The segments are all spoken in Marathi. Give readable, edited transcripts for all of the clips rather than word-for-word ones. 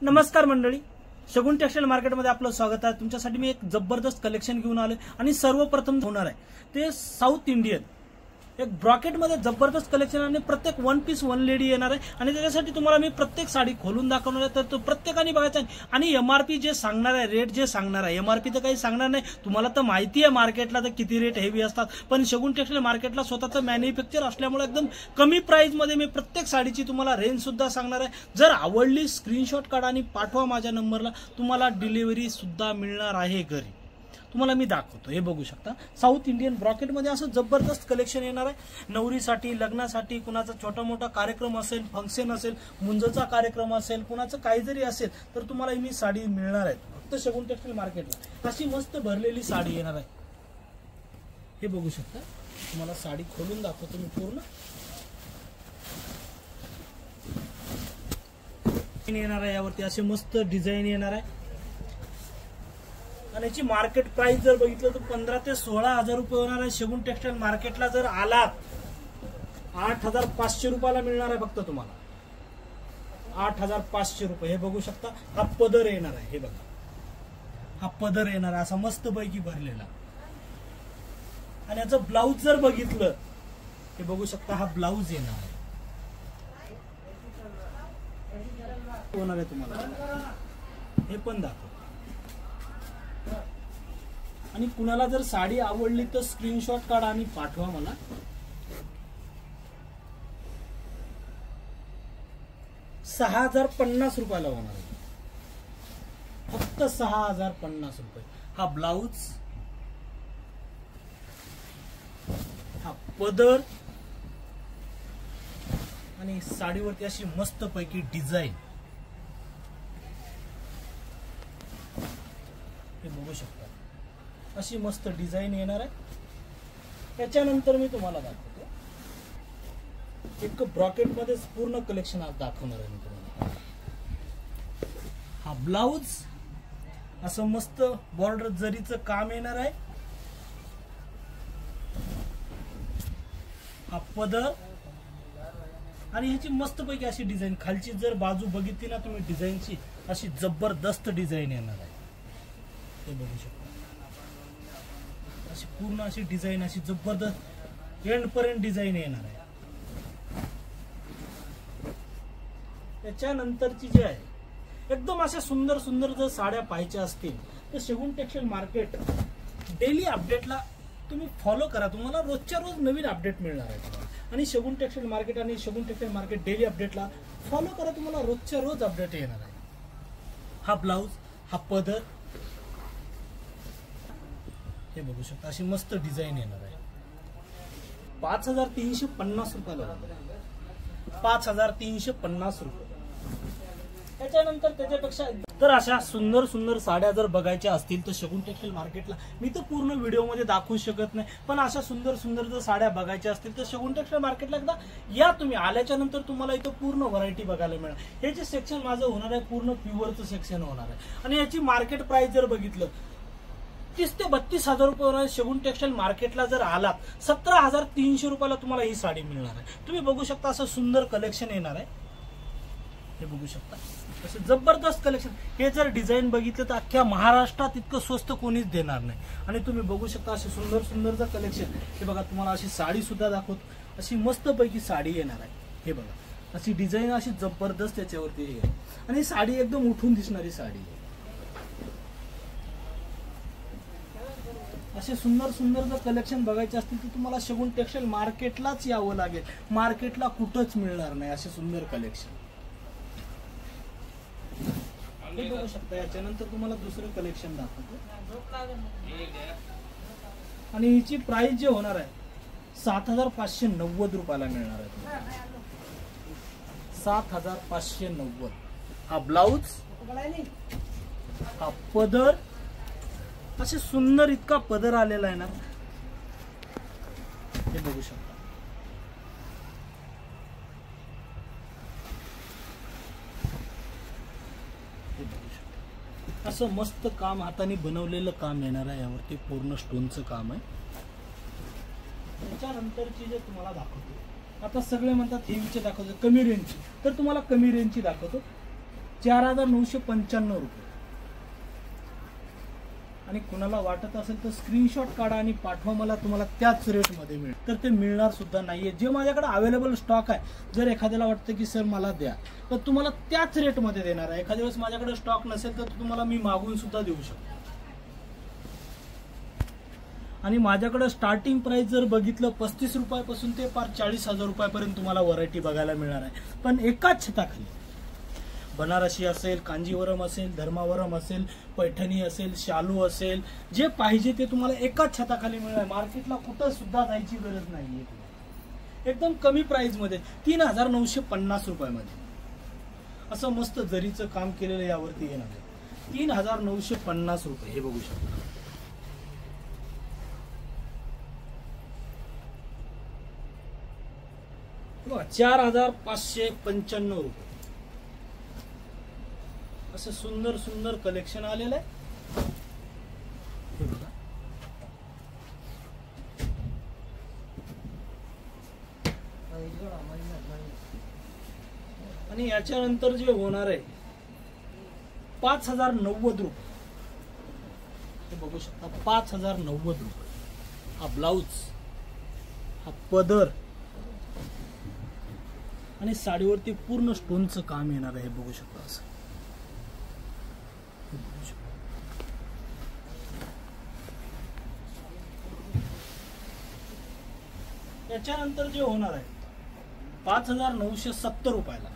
नमस्कार मंडळी, शगुन टेक्सटाईल मार्केटमध्ये आपलं स्वागत आहे। तुमच्यासाठी मी एक जबरदस्त कलेक्शन घेऊन आलोय आणि सर्वप्रथम होणार आहे ते साऊथ इंडियन एक ब्रॉकेट मध्ये जबरदस्त कलेक्शन आणि प्रत्येक वन पीस वन लेडी येणार आहे आणि त्याच्यासाठी तुम्हाला मी प्रत्येक साडी खोलून दाखवणार आहे। तर तो प्रत्येकाने बघायचा आणि एमआरपी जे सांगणार आहे, रेट जे सांगणार आहे, एमआरपी तर काही सांगणार नाही, तुम्हाला तर माहिती आहे मार्केटला तर किती रेट हेवी असतात, पण शगुन टेक्सटाईल मार्केटला स्वतःचं मॅन्युफॅक्चर असल्यामुळे एकदम कमी प्राइस मध्ये मी प्रत्येक साडीची तुम्हाला रेंज सुद्धा सांगणार आहे। जर आवडली स्क्रीनशॉट काढा आणि पाठवा माझ्या नंबरला, तुम्हाला डिलिव्हरी सुद्धा मिळणार आहे घरी। तुम्हाला मी दाखवतो, हे बघू शकता साऊथ इंडियन ब्रॉकेट मध्ये असं जबरदस्त कलेक्शन येणार आहे। नवरीसाठी, लग्नासाठी, कुणाचा छोटा मोठा कार्यक्रम असेल, फंक्शन असेल, मुंजचा कार्यक्रम असेल, कुणाचं काही जरी असेल तर तुम्हाला ही साडी मिळणार आहे फक्त शगुन टेक्सटाईल मार्केटला। अशी मस्त भरलेली साडी येणार आहे, हे बघू शकता। तुम्हाला साडी खोलून दाखवतो मी पूर्ण। येणार आहे यावरती असे मस्त डिझाईन येणार आहे आणि याची मार्केट प्राइस जर बघितलं तर 15 ते 16 हजार रुपये होणार आहे। शगुन टेक्सटाईल मार्केटला जर आलात 8,500 रुपयाला मिळणार आहे फक्त तुम्हाला, 8,500 रुपये। हे बघू शकता, हा पदर येणार आहे, हे बघा हा पदर येणार आहे असा मस्त पैकी भरलेला। आणि याचं ब्लाउज जर बघितलं, हे बघू शकता, हा ब्लाउज येणार आहे, होणार आहे तुम्हाला, हे पण दाखव। आणि कुणाला जर साडी आवडली तर स्क्रीनशॉट काढा आणि पाठवा मला। ₹6,050 रुपयाला होणार आहे, फक्त 6,050 रुपये। हा ब्लाउज, हा पदर आणि साडीवरती अशी मस्त पैकी डिझाईन, हे बघू शकता अशी मस्त डिझाईन येणार आहे। त्याच्यानंतर मी तुम्हाला दाखवतो एक ब्रॉकेट मध्ये पूर्ण कलेक्शन आज दाखवणार आहे मी तुम्हाला। हा ब्लाउज असं मस्त बॉर्डर जरीचं काम येणार आहे, हा पदर आणि ह्याची मस्त पैकी अशी डिझाईन, खालची जर बाजू बघितली ना तुम्ही डिझाईनची, अशी जबरदस्त डिझाईन येणार आहे, हे बघू शकता। अशी पूर्ण अशी डिझाईन, अशी जबरदस्त एंड पर्यंत डिझाईन येणार आहे। त्याच्यानंतरची जी आहे एकदम अशा सुंदर सुंदर जर साड्या पाहायच्या असतील तर शगुन टेक्सटाईल मार्केट डेली अपडेटला तुम्ही फॉलो करा, तुम्हाला रोजच्या रोज नवीन अपडेट मिळणार आहे। आणि शगुन टेक्सटाईल मार्केट आणि शगुन टेक्सटाईल मार्केट डेली अपडेटला फॉलो करा, तुम्हाला रोजच्या रोज अपडेट येणार आहे। हा ब्लाउज, हा पदर, हे बघू शकता अशी मस्त डिझाईन येणार आहे। 5,350 रुपयाला, 5,350 रुपये। त्याच्यानंतर त्याच्यापेक्षा तर अशा सुंदर सुंदर साड्या जर बघायच्या असतील तर शगुन टेक्सटाईल मार्केटला मी तर पूर्ण व्हिडिओ मध्ये दाखवू शकत नाही, पण अशा सुंदर सुंदर जर साड्या बघायच्या असतील तर शगुन टेक्सटाईल मार्केटला एकदा या तुम्ही। आल्याच्या नंतर तुम्हाला इथं पूर्ण व्हरायटी बघायला मिळणार। हे जे सेक्शन माझं होणार आहे पूर्ण प्युअरचं सेक्शन होणार आहे आणि याची मार्केट प्राइस जर बघितलं 30 ते 32 हजार रुपये होणार। शगुन टेक्सटाईल मार्केटला जर आलात 17,300 रुपयाला तुम्हाला ही साडी मिळणार आहे। तुम्ही बघू शकता असं सुंदर कलेक्शन येणार आहे, हे बघू शकता असं जबरदस्त कलेक्शन। हे जर डिझाईन बघितलं तर अख्ख्या महाराष्ट्रात इतकं स्वस्त कोणीच देणार नाही। आणि तुम्ही बघू शकता असे सुंदर सुंदरचं कलेक्शन, हे बघा तुम्हाला अशी साडी सुद्धा दाखवतो, अशी मस्त पैकी साडी येणार आहे, हे बघा अशी डिझाईन अशी जबरदस्त त्याच्यावरती आहे आणि साडी एकदम उठून दिसणारी साडी आहे। असे सुंदर सुंदर जर कलेक्शन बघायचे असतील तर तुम्हाला शगुन टेक्सटाईल मार्केटलाच यावं लागेल, मार्केटला कुठंच मिळणार नाही असे सुंदर कलेक्शन, हे बघू शकता। याच्यानंतर तुम्हाला दुसरं कलेक्शन दाखवतो आणि हिची प्राइस जे होणार आहे 7,590 रुपयाला मिळणार आहे, 7,590। हा ब्लाउज, हा पदर, असे सुंदर इतका पदर आलेला आहे ना, हे बघू शकता। असं मस्त काम हाताने बनवलेलं काम येणार आहे, यावरती पूर्ण स्टोनचं काम आहे। त्याच्यानंतरची जे तुम्हाला दाखवतो, आता सगळे म्हणतात हेवीचे दाखवतो, कमी रेंजची, तर तुम्हाला कमी रेंजची दाखवतो। 4,995 रुपये. आणि कुणाला वाटत असेल तर स्क्रीनशॉट काढा आणि पाठवा मला, तुम्हाला त्याच रेटमध्ये मिळेल. तर ते मिळणार सुद्धा नाहीये. जे माझ्याकडे अवेलेबल स्टॉक आहे, जर एखाद्याला वाटतं की सर मला द्या, तर तुम्हाला त्याच रेटमध्ये देणार आहे. एखाद्या वेळेस माझ्याकडे स्टॉक नसेल तर तुम्हाला मी मागून सुद्धा देऊ शकतो. आणि माझ्याकडे स्टार्टिंग प्राइस जर बघितलं 35 रुपयापासून ते पार 40,000 रुपयापर्यंत तुम्हाला व्हरायटी बघायला मिळणार आहे. पण एकाच छताखाली बनारसी असेल, कांजीवरम असेल, धर्मावरम असेल, पैठणी असेल, शालू असेल, जे पाहिजे ते तुम्हाला एकाच छताखाली मिळणार. मार्केटला कुठं सुद्धा जायची गरज नाहीये. एकदम कमी प्राइस मध्ये 3,950 रुपयामध्ये असं मस्त जरीचं काम केलेलं यावरती येणार आहे. 3,950 रुपये हे बघू शकता. बघा 4,595 रुपये असं सुंदर सुंदर कलेक्शन आलेलं आहे. हे बघा आणि याच्यानंतर जे होणार आहे 5,090 रुपये हे बघू शकता. 5,090 रुपये हा ब्लाउज, हा पदर आणि साडीवरती पूर्ण स्टोनचं काम येणार आहे. बघू शकता असं. याच्यानंतर जे होणार आहे 5,970 रुपयाला,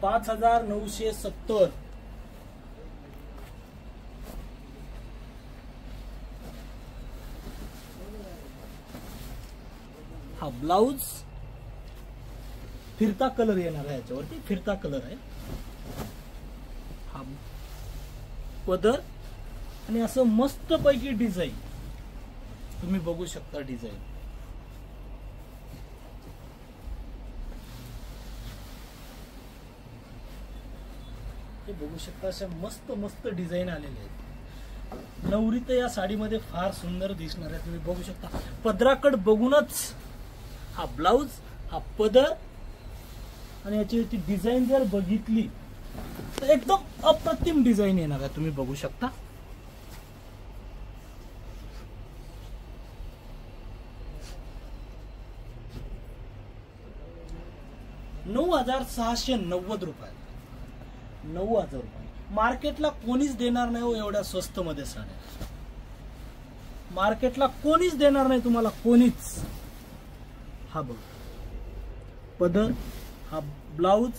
5,970 हा ब्लाउज, फिरता कलर येणार आहे. याच्यावरती फिरता कलर आहे. हा पदर आणि असं मस्त पैकी डिझाईन तुम्ही बघू शकता. डिझाईन हे बघू शकता. अशा मस्त मस्त डिझाईन आलेले आहेत. नवरी तर या साडीमध्ये फार सुंदर दिसणार आहे. तुम्ही बघू शकता. पदराकड बघूनच हा ब्लाउज, हा पदर आणि याची डिझाईन जर बघितली तर एकदम अप्रतिम डिझाईन येणार आहे. तुम्ही बघू शकता. ₹9,690 रुपये. 9,000 रुपये मार्केटला कोणीच देणार नाही हो एवढ्या स्वस्त मध्ये साड्या. मार्केटला कोणीच देणार नाही तुम्हाला, कोणीच. हा बघ पदर, हा ब्लाउज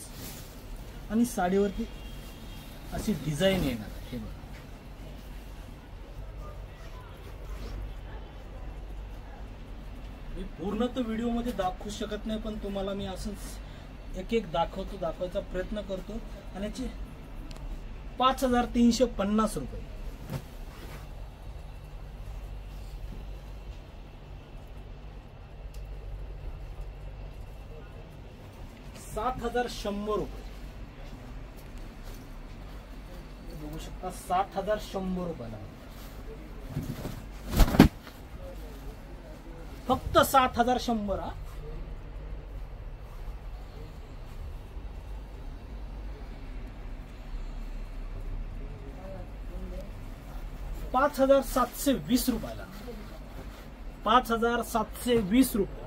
आणि साडीवरती अशी डिझाईन येणार आहे. हे बघा. मी पूर्ण तर व्हिडिओ मध्ये दाखवू शकत नाही, पण तुम्हाला मी असंच एक एक दाखवायचा प्रयत्न करतो. आणि याची 5,350 रुपये. 7,100 रुपये बघू शकता. 7,100 रुपयाला फक्त 7,100. हा 5,720 रुपयाला. 5,720 रुपये.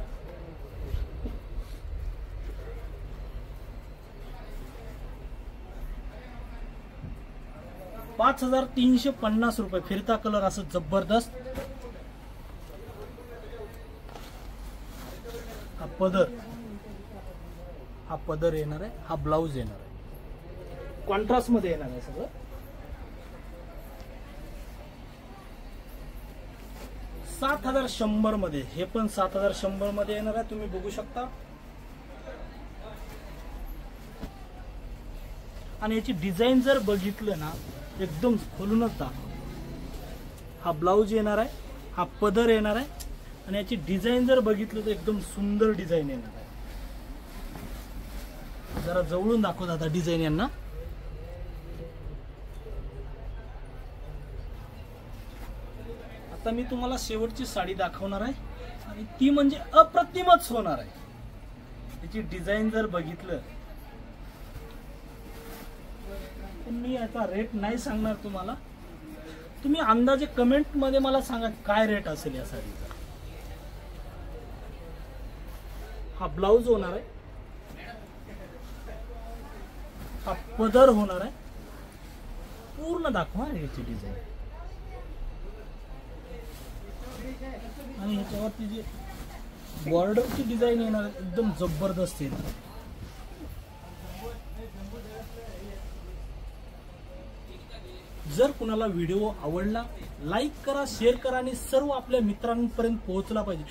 ₹5,350 रुपये. फिरता कलर असं जबरदस्त. हा पदर, हा पदर येणार आहे. हा ब्लाउज येणार आहे. कॉन्ट्रास्ट मध्ये येणार आहे सगळं. 7,100 मध्ये. हे पण 7,100 मध्ये येणार आहे. तुम्ही बघू शकता. आणि याची डिझाईन जर बघितलं ना एकदम खोलूनच दाखव. हा ब्लाउज येणार आहे, हा पदर येणार आहे आणि याची डिझाईन जर बघितलं तर एकदम सुंदर डिझाईन येणार आहे. जरा जवळून दाखव दादा डिझाईन यांना. आता मी तुम्हाला शेवटची साडी दाखवणार आहे आणि ती म्हणजे अप्रतिमच होणार आहे. त्याची डिझाईन जर बघितलं मी याचा रेट नाही सांगणार तुम्हाला, तुम्ही अंदाजे कमेंट मध्ये मला सांगा काय रेट असेल या साडीचा। हा ब्लाउज होणार आहे, हा पदर होणार आहे, पूर्ण दाखवा याची डिझाईन, आणि ह्याच्यावरती जी बॉर्डरची डिझाईन येणार आहे एकदम जबरदस्त येणार। जर कुणाला व्हिडिओ आवडला लाईक करा, शेअर करा आणि सर्व आपल्या मित्रांपर्यंत पोहोचला पाहिजे।